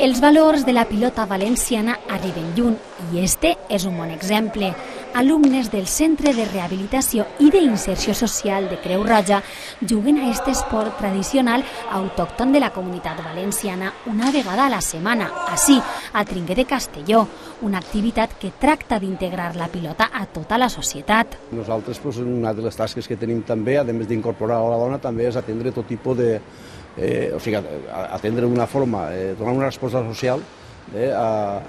Els valors de la pilota valenciana arriben lluny i este és un bon exemple. Alumnes del Centre de Rehabilitació i d'Inserció Social de Creu Roja juguen a aquest esport tradicional autòcton de la comunitat valenciana una vegada a la setmana, així, al Trinquet de Castelló, una activitat que tracta d'integrar la pilota a tota la societat. Nosaltres, una de les tasques que tenim també, a més d'incorporar a la dona, també és atendre tot tipus de... atendre d'una forma, donar una resposta social a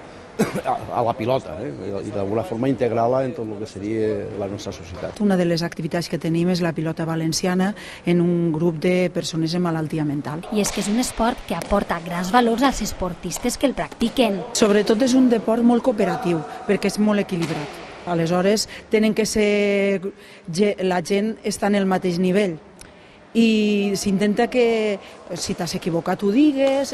la pilota i d'alguna forma integrar-la en tot el que seria la nostra societat. Una de les activitats que tenim és la pilota valenciana en un grup de persones amb malaltia mental. I és que és un esport que aporta grans valors als esportistes que el practiquen. Sobretot és un deport molt cooperatiu, perquè és molt equilibrat. Aleshores, tenen que ser... la gent està en el mateix nivell. I s'intenta que, si t'has equivocat, ho digues,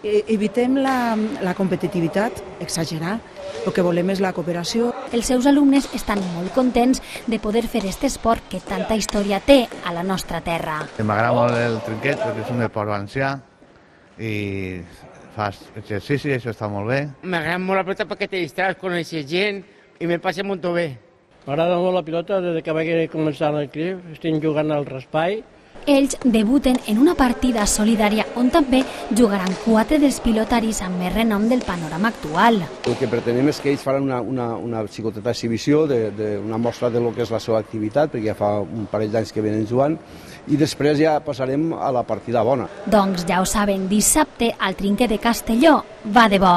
evitem la competitivitat, exagerar. El que volem és la cooperació. Els seus alumnes estan molt contents de poder fer aquest esport que tanta història té a la nostra terra. M'agrada molt el trinquet perquè és un esport valencià i fas exercici, això està molt bé. M'agrada molt la pilota perquè te distreus, coneixes gent i me passa molt bé. M'agrada molt la pilota des que vaig començar el club, estic jugant al raspall. Ells debuten en una partida solidària on també jugaran 4 dels pilotaris amb més renom del panorama actual. El que pretenem és que ells faran una xicoteta exhibició d'una mostra de lo que és la seva activitat, perquè ja fa un parell d'anys que venen jugant, i després ja passarem a la partida bona. Doncs ja ho saben, dissabte al Trinquet de Castelló va de bo.